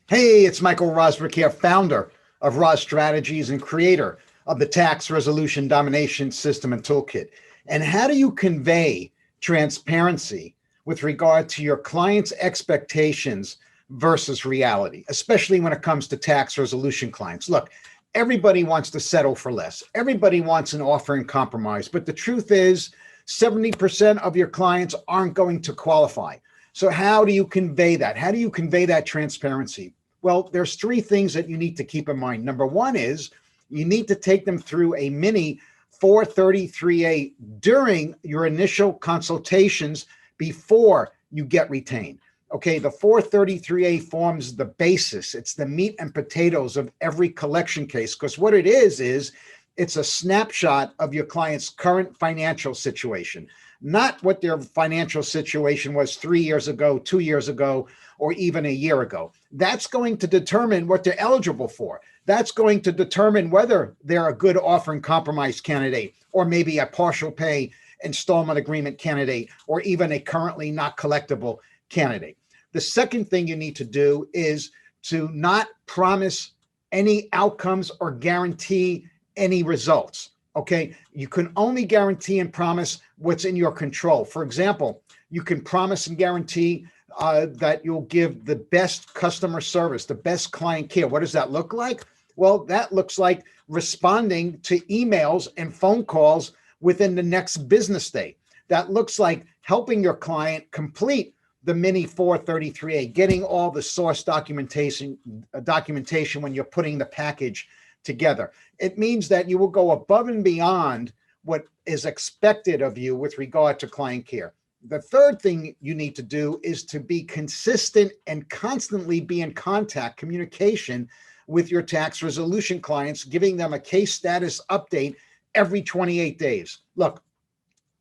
Hey, it's Michael ROZBRUCH here, founder of Roz Strategies and creator of the Tax Resolution Domination System and Toolkit. And how do you convey transparency with regard to your client's expectations versus reality, especially when it comes to tax resolution clients? Look, everybody wants to settle for less. Everybody wants an offer in compromise. But the truth is, 70% of your clients aren't going to qualify. So how do you convey that? How do you convey that transparency? Well, there's three things that you need to keep in mind. Number one is you need to take them through a mini 433A during your initial consultations before you get retained. Okay, the 433A forms the basis. It's the meat and potatoes of every collection case, because what it is it's a snapshot of your client's current financial situation, not what their financial situation was 3 years ago, 2 years ago, or even a year ago. That's going to determine what they're eligible for. That's going to determine whether they're a good offer and compromise candidate, or maybe a partial pay installment agreement candidate, or even a currently not collectible candidate. The second thing you need to do is to not promise any outcomes or guarantee any results. Okay, you can only guarantee and promise what's in your control. For example, you can promise and guarantee that you'll give the best customer service, the best client care. What does that look like? Well, that looks like responding to emails and phone calls within the next business day. That looks like helping your client complete the mini 433A, getting all the source documentation when you're putting the package together. It means that you will go above and beyond what is expected of you with regard to client care. The third thing you need to do is to be consistent and constantly be in contact, communication with your tax resolution clients, giving them a case status update every 28 days. Look,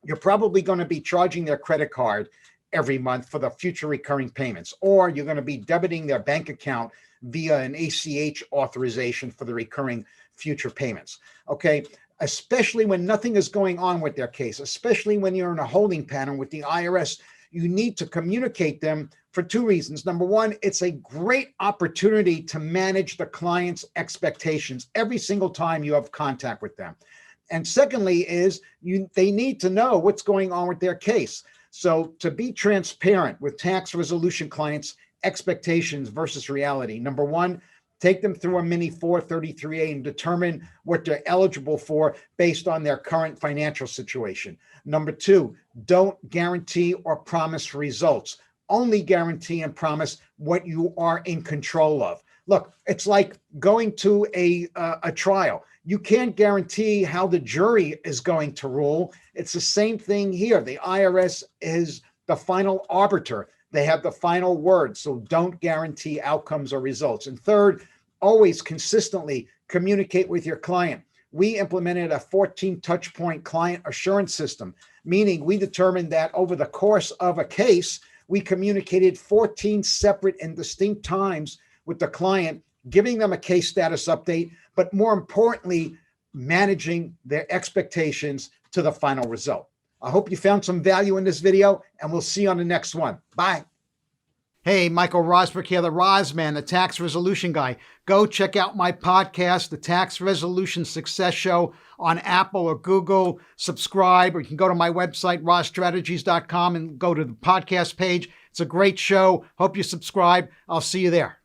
you're probably going to be charging their credit card every month for the future recurring payments, or you're going to be debiting their bank account via an ACH authorization for the recurring future payments. Okay, especially when nothing is going on with their case, especially when you're in a holding pattern with the IRS, you need to communicate them for two reasons. Number one, it's a great opportunity to manage the client's expectations every single time you have contact with them. And secondly they need to know what's going on with their case. So to be transparent with tax resolution clients' expectations versus reality, number one, take them through a mini 433A and determine what they're eligible for based on their current financial situation. Number two, don't guarantee or promise results. Only guarantee and promise what you are in control of. Look, it's like going to a trial. You can't guarantee how the jury is going to rule. It's the same thing here. The IRS is the final arbiter. They have the final word, so don't guarantee outcomes or results. And third, always consistently communicate with your client. We implemented a 14 touch point client assurance system, meaning we determined that over the course of a case, we communicated 14 separate and distinct times with the client, giving them a case status update, but more importantly, managing their expectations to the final result. I hope you found some value in this video, and we'll see you on the next one. Bye. Hey, Michael ROZBRUCH here, the Roz Man, the tax resolution guy. Go check out my podcast, The Tax Resolution Success Show, on Apple or Google. Subscribe, or you can go to my website, rozstrategies.com, and go to the podcast page. It's a great show. Hope you subscribe. I'll see you there.